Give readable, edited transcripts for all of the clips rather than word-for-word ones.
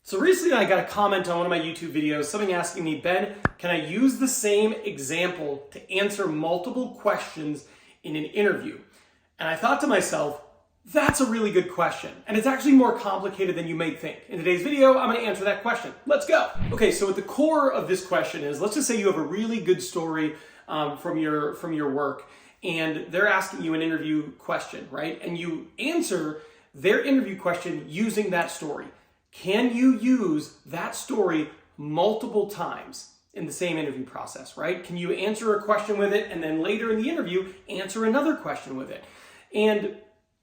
So recently I got a comment on one of my YouTube videos, something asking me, Ben, can I use the same example to answer multiple questions in an interview? And I thought to myself, that's a really good question. And it's actually more complicated than you may think. In today's video, I'm going to answer that question. Let's go. Okay, so at the core of this question is, let's just say you have a really good story from your work, and they're asking you an interview question, right? And you answer their interview question using that story. Can you use that story multiple times in the same interview process, right? Can you answer a question with it and then later in the interview answer another question with it? And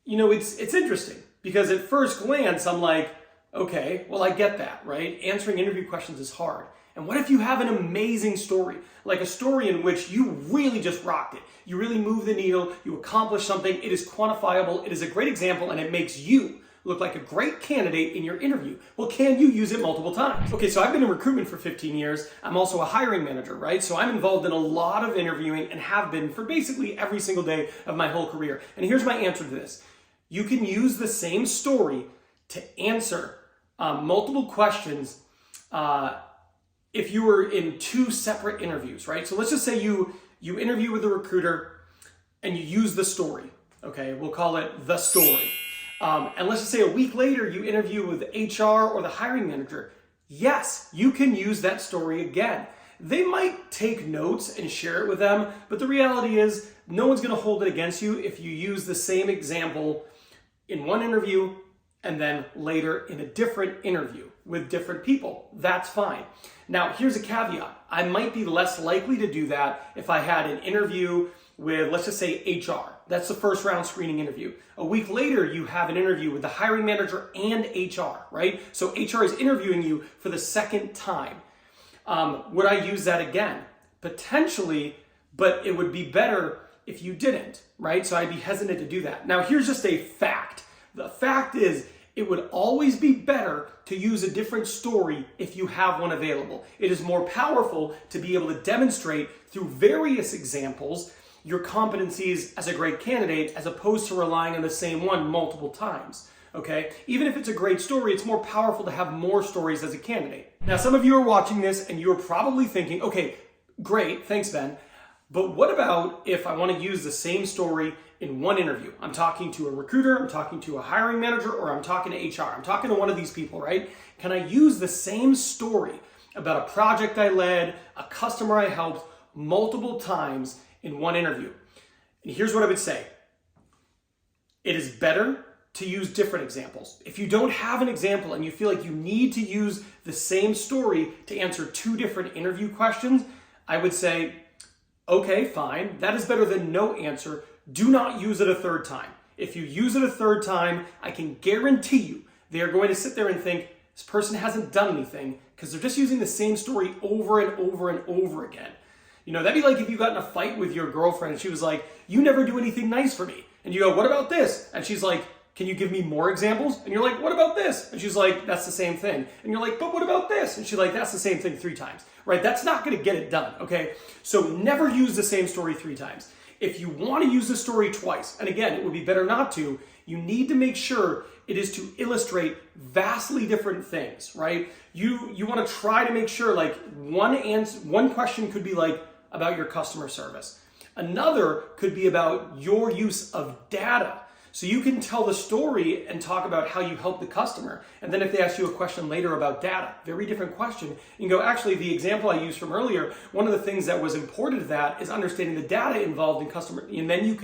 you know, it's interesting because at first glance I'm like, okay, well I get that, right? Answering interview questions is hard. And what if you have an amazing story, like a story in which you really just rocked it? You really moved the needle, you accomplished something, it is quantifiable, it is a great example, and it makes you look like a great candidate in your interview. Well, can you use it multiple times? Okay, so I've been in recruitment for 15 years. I'm also a hiring manager, right? So I'm involved in a lot of interviewing and have been for basically every single day of my whole career. And here's my answer to this. You can use the same story to answer multiple questions if you were in two separate interviews, right? So let's just say you interview with a recruiter and you use the story, okay? We'll call it the story. And let's just say a week later you interview with HR or the hiring manager. Yes, you can use that story again. They might take notes and share it with them, but the reality is no one's going to hold it against you if you use the same example in one interview and then later in a different interview with different people. That's fine. Now, here's a caveat. I might be less likely to do that if I had an interview with, let's just say, HR. That's the first round screening interview. A week later, you have an interview with the hiring manager and HR, right? So HR is interviewing you for the second time. Would I use that again? Potentially, but it would be better if you didn't, right? So I'd be hesitant to do that. Now, here's just a fact. The fact is, it would always be better to use a different story if you have one available. It is more powerful to be able to demonstrate through various examples your competencies as a great candidate as opposed to relying on the same one multiple times, okay? Even if it's a great story, it's more powerful to have more stories as a candidate. Now, some of you are watching this and you're probably thinking, okay, great, thanks, Ben. But what about if I want to use the same story in one interview? I'm talking to a recruiter, I'm talking to a hiring manager, or I'm talking to HR. I'm talking to one of these people, right? Can I use the same story about a project I led, a customer I helped multiple times in one interview? And here's what I would say. It is better to use different examples. If you don't have an example and you feel like you need to use the same story to answer two different interview questions, I would say, okay, fine. That is better than no answer. Do not use it a third time. If you use it a third time, I can guarantee you they are going to sit there and think, this person hasn't done anything because they're just using the same story over and over and over again. You know, that'd be like if you got in a fight with your girlfriend and she was like, you never do anything nice for me. And you go, what about this? And she's like, can you give me more examples? And you're like, what about this? And she's like, that's the same thing. And you're like, but what about this? And she's like, that's the same thing 3 times, right? That's not going to get it done, okay? So never use the same story 3 times. If you want to use the story twice, and again, it would be better not to, you need to make sure it is to illustrate vastly different things, right? You want to try to make sure like one question could be like about your customer service. Another could be about your use of data. So you can tell the story and talk about how you help the customer. And then if they ask you a question later about data, very different question, you can go, actually, the example I used from earlier, one of the things that was important to that is understanding the data involved in customer. And then you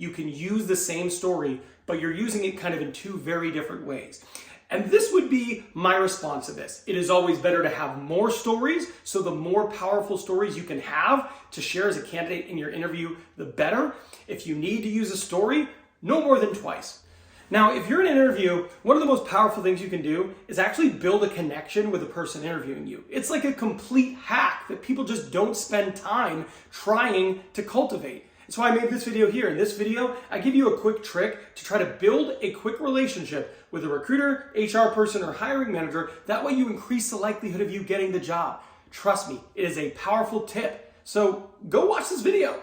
can use the same story, but you're using it kind of in 2 very different ways. And this would be my response to this. It is always better to have more stories. So the more powerful stories you can have to share as a candidate in your interview, the better. If you need to use a story, no more than twice. Now, if you're in an interview, one of the most powerful things you can do is actually build a connection with the person interviewing you. It's like a complete hack that people just don't spend time trying to cultivate. That's why I made this video here. In this video, I give you a quick trick to try to build a quick relationship with a recruiter, HR person, or hiring manager. That way you increase the likelihood of you getting the job. Trust me, it is a powerful tip. So go watch this video.